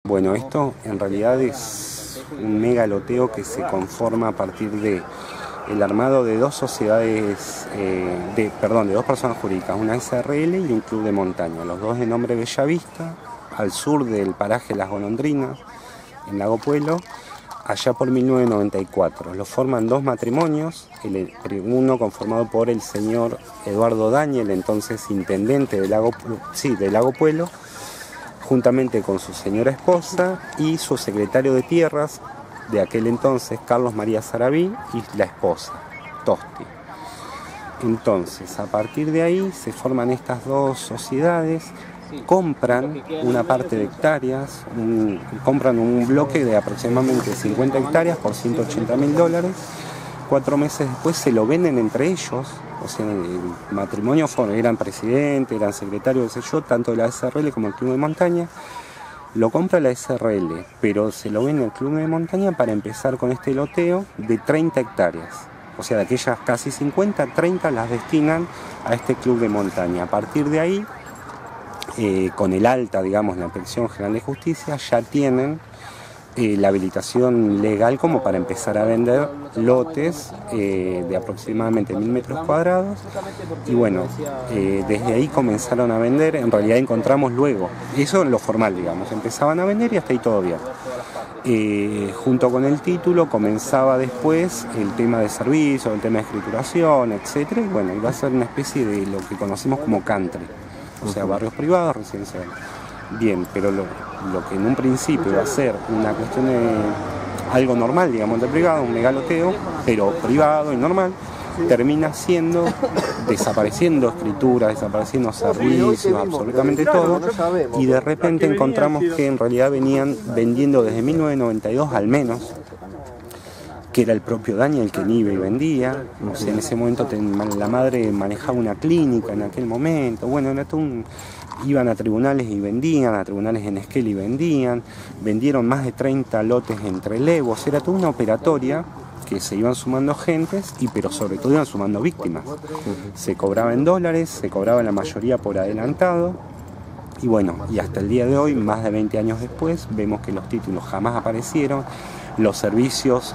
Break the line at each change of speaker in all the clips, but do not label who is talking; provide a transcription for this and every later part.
Bueno, esto en realidad es un megaloteo que se conforma a partir de el armado de dos sociedades, de dos personas jurídicas, una SRL y un club de montaña, los dos de nombre Bellavista, al sur del paraje Las Golondrinas, en Lago Puelo, allá por 1994. Lo forman dos matrimonios, uno conformado por el señor Eduardo Daniel, entonces intendente de Lago Puelo, juntamente con su señora esposa y su secretario de tierras de aquel entonces, Carlos María Sarabí, y la esposa, Tosti. Entonces, a partir de ahí se forman estas dos sociedades, compran una parte de hectáreas, compran un bloque de aproximadamente 50 hectáreas por $180.000. 4 meses después se lo venden entre ellos, o sea, el matrimonio eran presidente, eran secretarios, qué sé yo, tanto de la SRL como el Club de Montaña. Lo compra la SRL, pero se lo vende al Club de Montaña para empezar con este loteo de 30 hectáreas. O sea, de aquellas casi 50, 30 las destinan a este Club de Montaña. A partir de ahí, con el alta, digamos, la Inspección General de Justicia, ya tienen la habilitación legal como para empezar a vender lotes de aproximadamente 1000 metros cuadrados. Y bueno, desde ahí comenzaron a vender. En realidad encontramos luego, eso en lo formal, digamos, empezaban a vender y hasta ahí todo bien. Junto con el título comenzaba después el tema de servicio, el tema de escrituración, etcétera. Y bueno, iba a ser una especie de lo que conocimos como country, o sea, barrios privados, residenciales. Bien, pero lo que en un principio iba a ser una cuestión de algo normal, digamos, de privado, un megaloteo, pero privado y normal, termina siendo, desapareciendo escrituras, desapareciendo servicios, absolutamente todo, y de repente encontramos que en realidad venían vendiendo desde 1992 al menos, que era el propio Daniel que iba y vendía. O sea, en ese momento la madre manejaba una clínica en aquel momento. Bueno, era todo iban a tribunales y vendían, a tribunales en Esquel y vendieron más de 30 lotes entre levos. Era toda una operatoria que se iban sumando gentes, pero sobre todo iban sumando víctimas. Se cobraba en dólares, se cobraba la mayoría por adelantado. Y bueno, y hasta el día de hoy, más de 20 años después, vemos que los títulos jamás aparecieron. Los servicios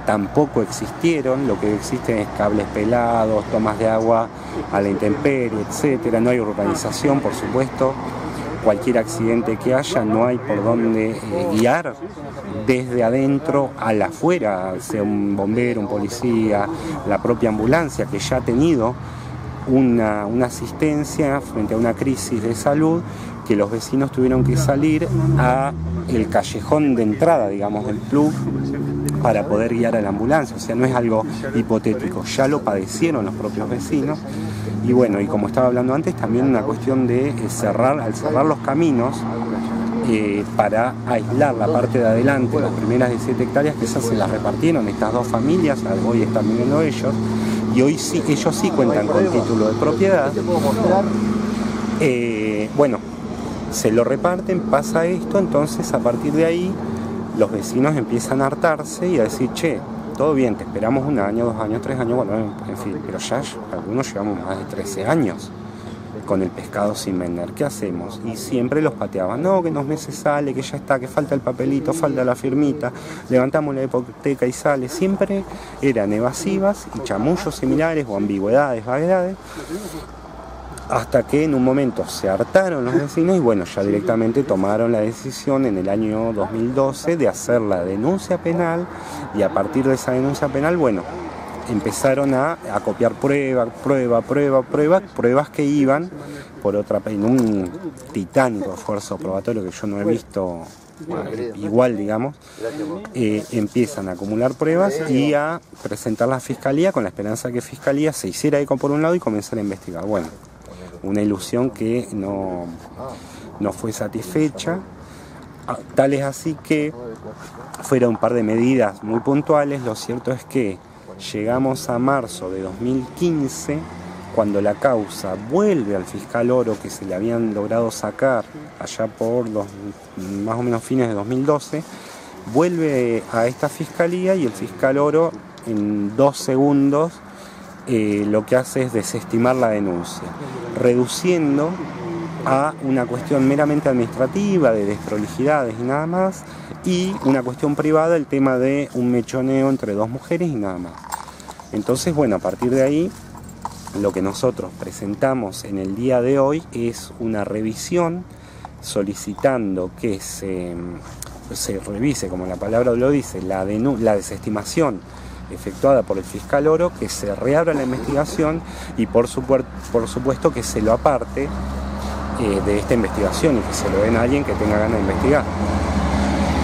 tampoco existieron, lo que existe es cables pelados, tomas de agua a la intemperie, etcétera. No hay urbanización, por supuesto. Cualquier accidente que haya, no hay por dónde guiar desde adentro a la afuera, sea un bombero, un policía, la propia ambulancia, que ya ha tenido una asistencia frente a una crisis de salud, que los vecinos tuvieron que salir a el callejón de entrada, digamos, del club para poder guiar a la ambulancia. O sea, no es algo hipotético, ya lo padecieron los propios vecinos. Y bueno, y como estaba hablando antes, también una cuestión de al cerrar los caminos, para aislar la parte de adelante, las primeras 17 hectáreas, que esas se las repartieron estas dos familias, hoy están viviendo ellos, y hoy sí, ellos sí cuentan con título de propiedad. Bueno, se lo reparten, pasa esto, entonces a partir de ahí los vecinos empiezan a hartarse y a decir, che, todo bien, te esperamos 1 año, 2 años, 3 años, bueno, en fin, pero ya algunos llevamos más de 13 años con el pescado sin vender, ¿qué hacemos? Y siempre los pateaban, no, que en 2 meses sale, que ya está, que falta el papelito, falta la firmita, levantamos la hipoteca y sale. Siempre eran evasivas y chamullos similares o ambigüedades, vaguedades, hasta que en un momento se hartaron los vecinos y bueno, ya directamente tomaron la decisión en el año 2012 de hacer la denuncia penal, y a partir de esa denuncia penal, bueno, empezaron a copiar pruebas que iban en un titánico esfuerzo probatorio que yo no he visto igual, digamos. Empiezan a acumular pruebas y a presentar a la Fiscalía con la esperanza de que Fiscalía se hiciera eco por un lado y comenzara a investigar. Bueno, una ilusión que no fue satisfecha, tal es así que fueron un par de medidas muy puntuales. Lo cierto es que llegamos a marzo de 2015, cuando la causa vuelve al fiscal Oro, que se le habían logrado sacar allá por más o menos fines de 2012, vuelve a esta fiscalía y el fiscal Oro en 2 segundos lo que hace es desestimar la denuncia, reduciendo a una cuestión meramente administrativa, de desprolijidades y nada más, y una cuestión privada, el tema de un mechoneo entre dos mujeres y nada más. Entonces, bueno, a partir de ahí, lo que nosotros presentamos en el día de hoy es una revisión solicitando que se revise, como la palabra lo dice, la desestimación efectuada por el fiscal Oro, que se reabra la investigación y por supuesto que se lo aparte de esta investigación y que se lo den a alguien que tenga ganas de investigar.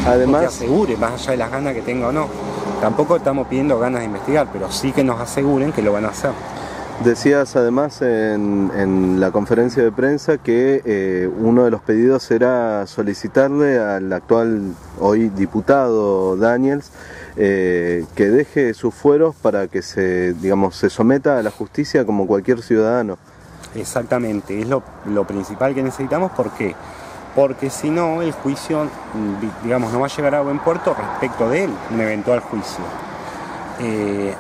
Además,
que asegure, más allá de las ganas que tenga o no. Tampoco estamos pidiendo ganas de investigar, pero sí que nos aseguren que lo van a hacer.
Decías además en la conferencia de prensa que uno de los pedidos era solicitarle al actual, hoy diputado Daniels, que deje sus fueros para que se someta a la justicia como cualquier ciudadano.
Exactamente, es lo principal que necesitamos. ¿Por qué? Porque si no, el juicio, no va a llegar a buen puerto respecto de él, un eventual juicio.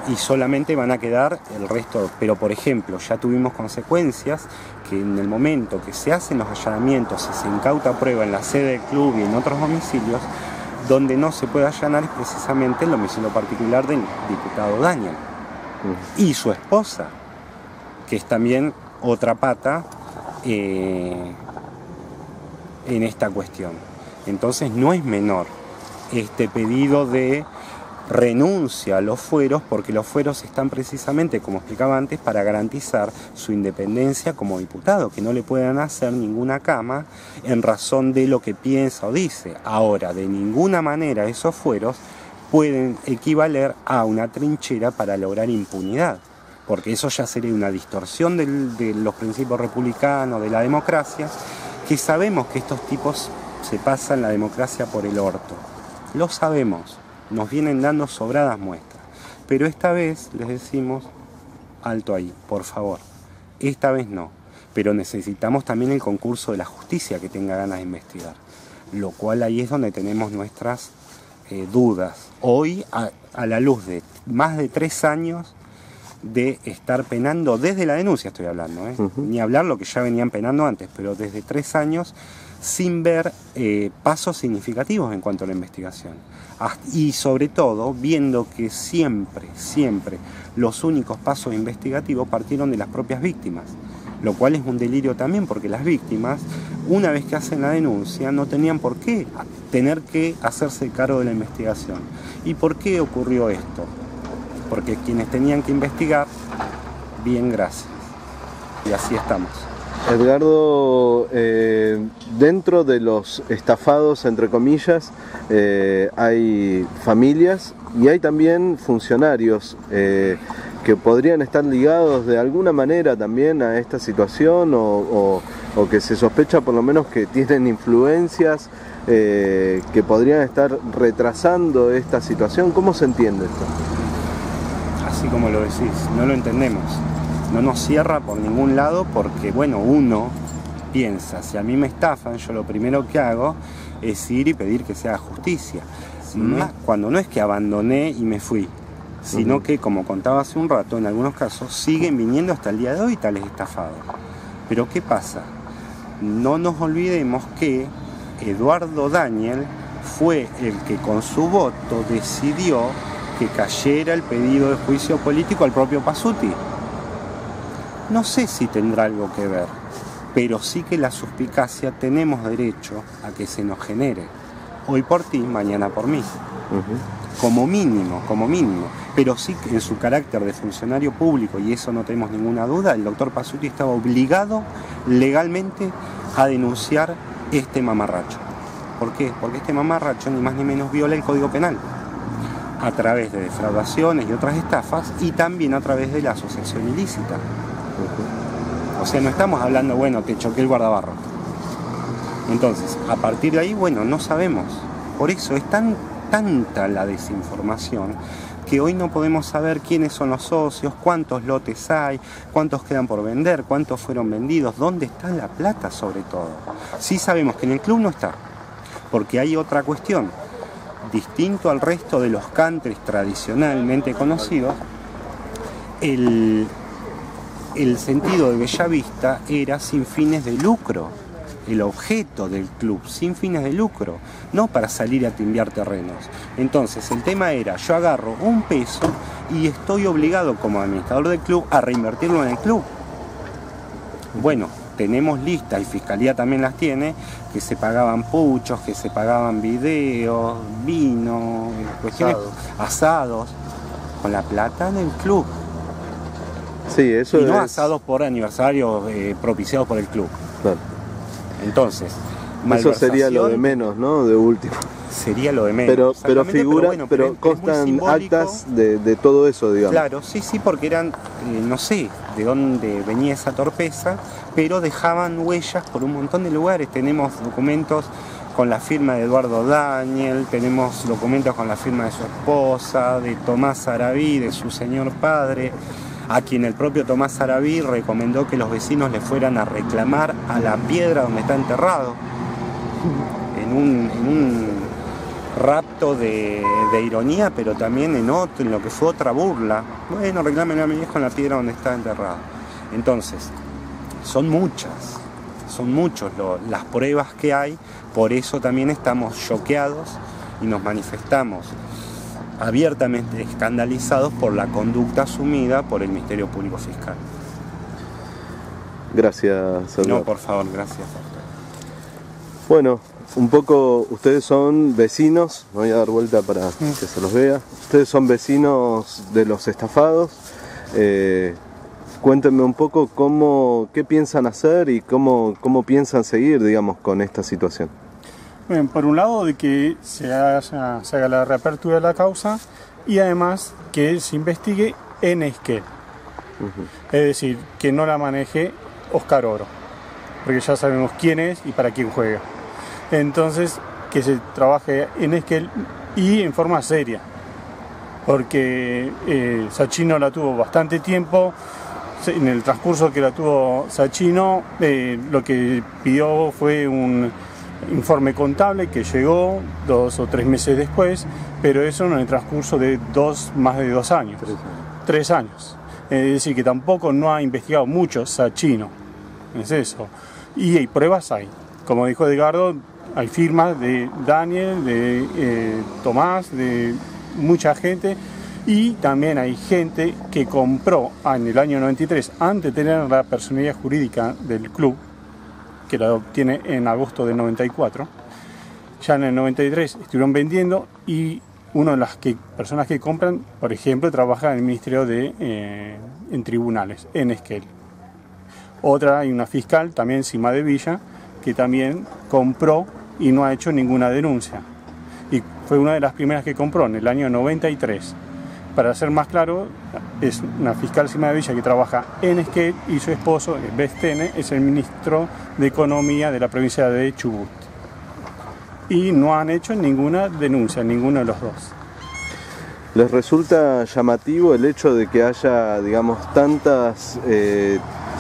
Y solamente van a quedar el resto. Pero, por ejemplo, ya tuvimos consecuencias que en el momento que se hacen los allanamientos y se incauta prueba en la sede del club y en otros domicilios, donde no se puede allanar es precisamente el domicilio particular del diputado Daniel y su esposa, que es también otra pata en esta cuestión. Entonces no es menor este pedido de renuncia a los fueros, porque los fueros están precisamente, como explicaba antes, para garantizar su independencia como diputado, que no le puedan hacer ninguna cama en razón de lo que piensa o dice. Ahora, de ninguna manera esos fueros pueden equivaler a una trinchera para lograr impunidad, porque eso ya sería una distorsión de los principios republicanos, de la democracia, que sabemos que estos tipos se pasan la democracia por el orto. Lo sabemos. Nos vienen dando sobradas muestras, pero esta vez les decimos, alto ahí, por favor, esta vez no, pero necesitamos también el concurso de la justicia que tenga ganas de investigar, lo cual ahí es donde tenemos nuestras dudas. Hoy, a la luz de más de 3 años de estar penando, desde la denuncia estoy hablando, ni hablar lo que ya venían penando antes, pero desde 3 años sin ver pasos significativos en cuanto a la investigación. Y sobre todo viendo que siempre los únicos pasos investigativos partieron de las propias víctimas, lo cual es un delirio también, porque las víctimas, una vez que hacen la denuncia, no tenían por qué tener que hacerse cargo de la investigación. ¿Y por qué ocurrió esto? Porque quienes tenían que investigar, bien, gracias. Y así estamos.
Edgardo, dentro de los estafados, entre comillas, hay familias y hay también funcionarios que podrían estar ligados de alguna manera también a esta situación o que se sospecha por lo menos que tienen influencias que podrían estar retrasando esta situación. ¿Cómo se entiende esto?
Así como lo decís, no lo entendemos. No nos cierra por ningún lado porque, bueno, uno piensa, si a mí me estafan, yo lo primero que hago es ir y pedir que se haga justicia. Cuando no es que abandoné y me fui, sino que, como contaba hace un rato, en algunos casos siguen viniendo hasta el día de hoy tales estafados. Pero ¿qué pasa? No nos olvidemos que Eduardo Daniel fue el que con su voto decidió que cayera el pedido de juicio político al propio Pasuti. No sé si tendrá algo que ver, pero sí que la suspicacia tenemos derecho a que se nos genere. Hoy por ti, mañana por mí. Como mínimo. Pero sí que en su carácter de funcionario público, y eso no tenemos ninguna duda, el doctor Pasuti estaba obligado legalmente a denunciar este mamarracho. ¿Por qué? Porque este mamarracho ni más ni menos viola el Código Penal, a través de defraudaciones y otras estafas, y también a través de la asociación ilícita. O sea, no estamos hablando, bueno, te choqué el guardabarro. Entonces, a partir de ahí, bueno, no sabemos. Por eso es tanta la desinformación que hoy no podemos saber quiénes son los socios, cuántos lotes hay, cuántos quedan por vender, cuántos fueron vendidos, dónde está la plata sobre todo. Sí sabemos que en el club no está, porque hay otra cuestión. Distinto al resto de los countries tradicionalmente conocidos, el sentido de Bellavista era sin fines de lucro. el objeto del club, sin fines de lucro, no para salir a timbiar terrenos. Entonces el tema era, yo agarro un peso y estoy obligado como administrador del club a reinvertirlo en el club. Bueno, tenemos listas, y Fiscalía también las tiene, que se pagaban puchos, que se pagaban videos, vino, cuestiones, asados, con la plata del club.
Sí, eso
y no
es...
asados por aniversarios propiciados por el club.
Claro.
Entonces,
eso sería lo de menos, ¿no? De último.
Sería lo de menos.
Pero figura, pero constan actas de todo eso, digamos.
Claro, sí, porque eran, no sé de dónde venía esa torpeza, pero dejaban huellas por un montón de lugares. Tenemos documentos con la firma de Eduardo Daniel, tenemos documentos con la firma de su esposa, de Tomás Sarabí, de su señor padre, a quien el propio Tomás Sarabí recomendó que los vecinos le fueran a reclamar a la piedra donde está enterrado, en un rapto de ironía, pero también en lo que fue otra burla. Bueno, reclamen a mi viejo en la piedra donde está enterrado. Entonces, son muchos las pruebas que hay, por eso también estamos choqueados y nos manifestamos abiertamente escandalizados por la conducta asumida por el Ministerio Público Fiscal.
Gracias, Salvador.
No, por favor, gracias.
Bueno, un poco, ustedes son vecinos, me voy a dar vuelta para que se los vea. Ustedes son vecinos de los estafados. Cuéntenme un poco qué piensan hacer y cómo piensan seguir, digamos, con esta situación.
Bien, por un lado, de que se haga la reapertura de la causa y además que se investigue en Esquel. Es decir, que no la maneje Oscar Oro, porque ya sabemos quién es y para quién juega. Entonces, que se trabaje en Esquel y en forma seria, porque Sachino la tuvo bastante tiempo. En el transcurso que la tuvo Sachino, lo que pidió fue un informe contable que llegó 2 o 3 meses después, pero eso en el transcurso de más de 2 años. 3 años. Es decir, que tampoco no ha investigado mucho Sachino. Es eso. Y hay pruebas hay. Como dijo Edgardo, hay firmas de Daniel, de Tomás, de mucha gente. Y también hay gente que compró en el año 93, antes de tener la personalidad jurídica del club, que la obtiene en agosto del 94. Ya en el 93 estuvieron vendiendo y una de las personas que compran, por ejemplo, trabaja en el Ministerio en Tribunales, en Esquel. Otra, hay una fiscal, también Sima de Villa, que también compró y no ha hecho ninguna denuncia. Y fue una de las primeras que compró en el año 93. Para ser más claro, es una fiscal Sima de Villa que trabaja en Esquel y su esposo, Bestene, es el ministro de Economía de la provincia de Chubut. Y no han hecho ninguna denuncia, ninguno de los dos.
¿Les resulta llamativo el hecho de que haya, digamos, tantos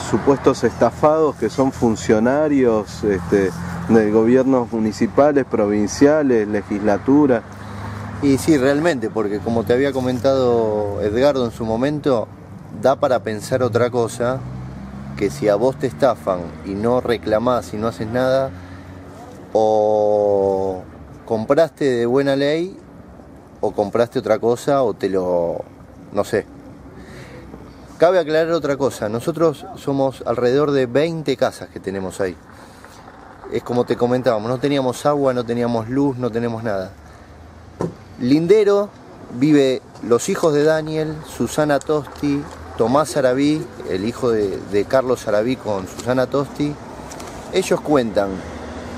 supuestos estafados que son funcionarios de gobiernos municipales, provinciales, legislatura?
Y sí, realmente, porque como te había comentado Edgardo en su momento, da para pensar otra cosa, que si a vos te estafan y no reclamás y no haces nada, o compraste de buena ley, o compraste otra cosa, o no sé. Cabe aclarar otra cosa, nosotros somos alrededor de 20 casas que tenemos ahí. Es como te comentábamos, no teníamos agua, no teníamos luz, no tenemos nada. Lindero vive los hijos de Daniel, Susana Tosti, Tomás Sarabí, el hijo de Carlos Sarabí con Susana Tosti. Ellos cuentan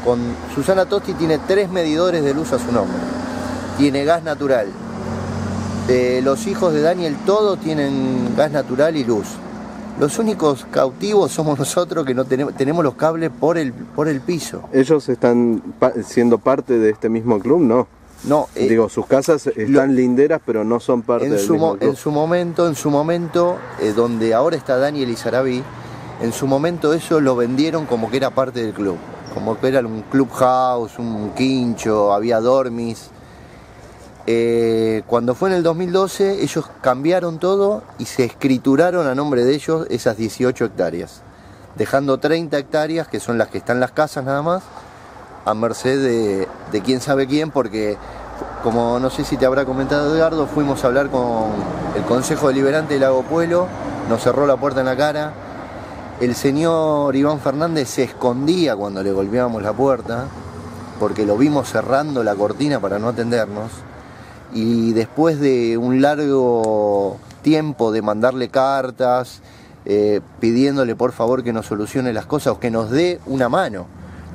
con... Susana Tosti tiene 3 medidores de luz a su nombre, tiene gas natural. Los hijos de Daniel todos tienen gas natural y luz. Los únicos cautivos somos nosotros que no tenemos los cables por el piso.
¿Ellos están siendo parte de este mismo club? No.
No,
digo, sus casas están linderas, pero no son parte del mismo club.
En su momento, donde ahora está Daniel y Sarabí, en su momento eso lo vendieron como que era parte del club, como que era un clubhouse, un quincho, había dormis. Cuando fue en el 2012, ellos cambiaron todo y se escrituraron a nombre de ellos esas 18 hectáreas. dejando 30 hectáreas, que son las que están las casas nada más, a merced de quién sabe quién, porque como no sé si te habrá comentado Edgardo, fuimos a hablar con el Consejo Deliberante de Lago Puelo, nos cerró la puerta en la cara. El señor Iván Fernández se escondía cuando le golpeábamos la puerta, porque lo vimos cerrando la cortina para no atendernos. Y después de un largo tiempo de mandarle cartas, pidiéndole por favor que nos solucione las cosas o que nos dé una mano.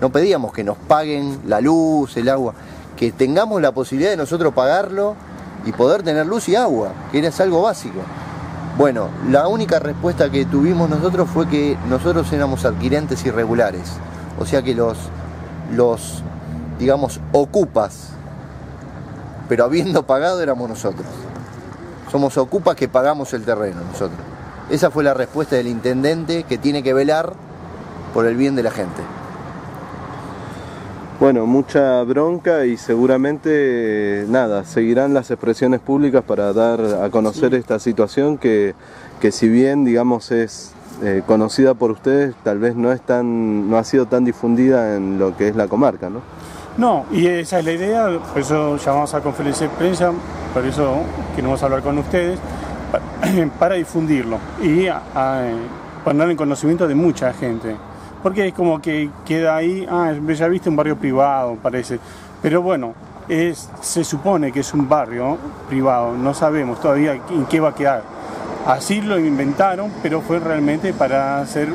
No pedíamos que nos paguen la luz, el agua, que tengamos la posibilidad de nosotros pagarlo y poder tener luz y agua, que era algo básico. Bueno, la única respuesta que tuvimos nosotros fue que nosotros éramos adquirentes irregulares, o sea que los digamos, ocupas, pero habiendo pagado éramos nosotros. Somos ocupas que pagamos el terreno nosotros. Esa fue la respuesta del intendente, que tiene que velar por el bien de la gente.
Bueno, mucha bronca y seguramente, nada, seguirán las expresiones públicas para dar a conocer esta situación que si bien, digamos, es conocida por ustedes, tal vez no ha sido tan difundida en lo que es la comarca, ¿no?
No, y esa es la idea, por eso llamamos a conferencia de prensa, por eso queremos hablar con ustedes, para difundirlo y ponerlo en conocimiento de mucha gente. Porque es como que queda ahí, ya viste, un barrio privado, parece. Pero bueno, se supone que es un barrio privado, no sabemos todavía en qué va a quedar. Así lo inventaron, pero fue realmente para hacer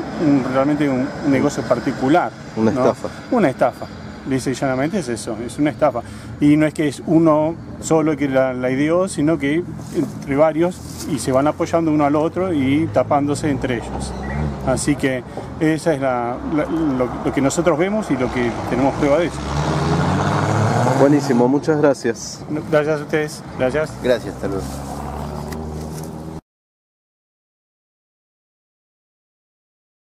realmente un negocio particular.
Una estafa.
Una estafa. Dice llanamente es eso, es una estafa. Y no es que es uno solo que la ideó, sino que entre varios y se van apoyando uno al otro y tapándose entre ellos. Así que esa es lo que nosotros vemos y lo que tenemos prueba de eso.
Buenísimo, muchas gracias.
Gracias a ustedes, gracias.
Gracias, hasta luego.